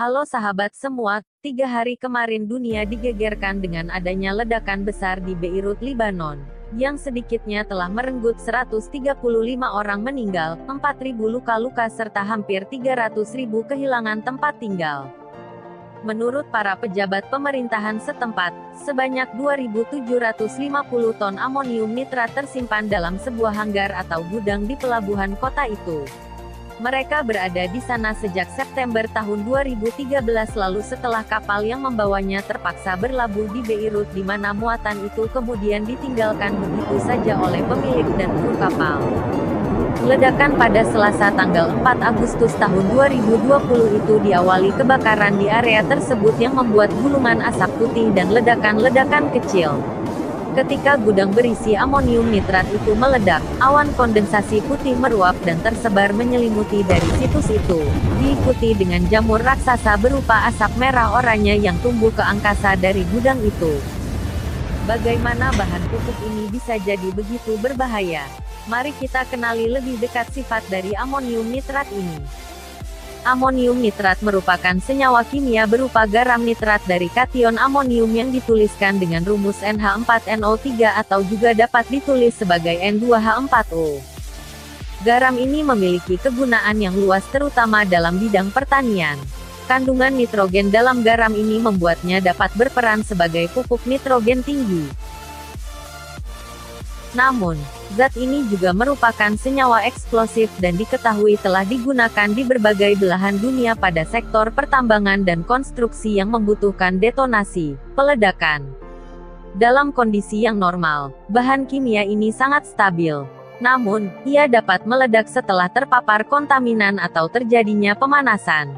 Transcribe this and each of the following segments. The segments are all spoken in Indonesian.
Halo sahabat semua, 3 hari kemarin dunia digegerkan dengan adanya ledakan besar di Beirut, Lebanon, yang sedikitnya telah merenggut 135 orang meninggal, 4.000 luka-luka serta hampir 300.000 kehilangan tempat tinggal. Menurut para pejabat pemerintahan setempat, sebanyak 2.750 ton amonium nitrat tersimpan dalam sebuah hanggar atau gudang di pelabuhan kota itu. Mereka berada di sana sejak September tahun 2013 lalu setelah kapal yang membawanya terpaksa berlabuh di Beirut di mana muatan itu kemudian ditinggalkan begitu saja oleh pemilik dan kru kapal. Ledakan pada Selasa tanggal 4 Agustus tahun 2020 itu diawali kebakaran di area tersebut yang membuat gulungan asap putih dan ledakan-ledakan kecil. Ketika gudang berisi amonium nitrat itu meledak, awan kondensasi putih meruap dan tersebar menyelimuti dari situs itu, diikuti dengan jamur raksasa berupa asap merah oranye yang tumbuh ke angkasa dari gudang itu. Bagaimana bahan pupuk ini bisa jadi begitu berbahaya? Mari kita kenali lebih dekat sifat dari amonium nitrat ini. Amonium nitrat merupakan senyawa kimia berupa garam nitrat dari kation amonium yang dituliskan dengan rumus NH4NO3 atau juga dapat ditulis sebagai N2H4O. Garam ini memiliki kegunaan yang luas terutama dalam bidang pertanian. Kandungan nitrogen dalam garam ini membuatnya dapat berperan sebagai pupuk nitrogen tinggi. Namun, zat ini juga merupakan senyawa eksplosif dan diketahui telah digunakan di berbagai belahan dunia pada sektor pertambangan dan konstruksi yang membutuhkan detonasi, peledakan. Dalam kondisi yang normal, bahan kimia ini sangat stabil. Namun, ia dapat meledak setelah terpapar kontaminan atau terjadinya pemanasan.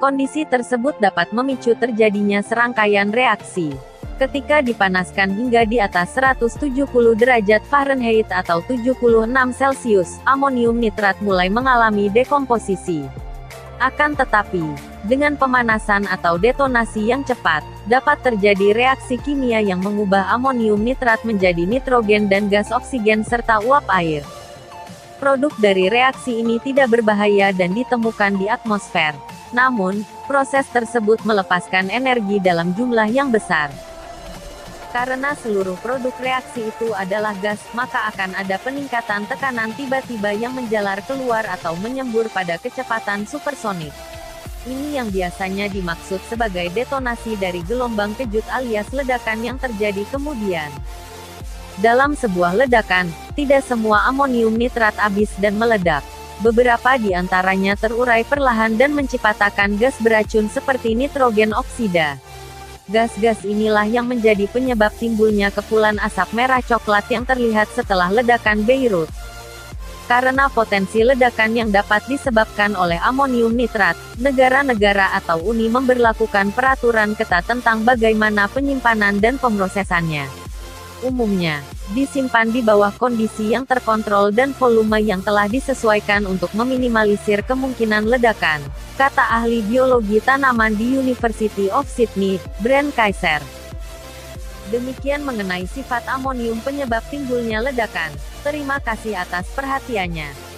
Kondisi tersebut dapat memicu terjadinya serangkaian reaksi. Ketika dipanaskan hingga di atas 170 derajat Fahrenheit atau 76 Celcius, amonium nitrat mulai mengalami dekomposisi. Akan tetapi, dengan pemanasan atau detonasi yang cepat, dapat terjadi reaksi kimia yang mengubah amonium nitrat menjadi nitrogen dan gas oksigen serta uap air. Produk dari reaksi ini tidak berbahaya dan ditemukan di atmosfer. Namun, proses tersebut melepaskan energi dalam jumlah yang besar. Karena seluruh produk reaksi itu adalah gas, maka akan ada peningkatan tekanan tiba-tiba yang menjalar keluar atau menyembur pada kecepatan supersonik. Ini yang biasanya dimaksud sebagai detonasi dari gelombang kejut alias ledakan yang terjadi kemudian. Dalam sebuah ledakan, tidak semua amonium nitrat habis dan meledak. Beberapa di antaranya terurai perlahan dan menciptakan gas beracun seperti nitrogen oksida. Gas-gas inilah yang menjadi penyebab timbulnya kepulan asap merah coklat yang terlihat setelah ledakan Beirut. Karena potensi ledakan yang dapat disebabkan oleh amonium nitrat, negara-negara atau Uni memberlakukan peraturan ketat tentang bagaimana penyimpanan dan pemrosesannya. Umumnya, disimpan di bawah kondisi yang terkontrol dan volume yang telah disesuaikan untuk meminimalisir kemungkinan ledakan, kata ahli biologi tanaman di University of Sydney, Brent Kaiser. Demikian mengenai sifat amonium penyebab timbulnya ledakan. Terima kasih atas perhatiannya.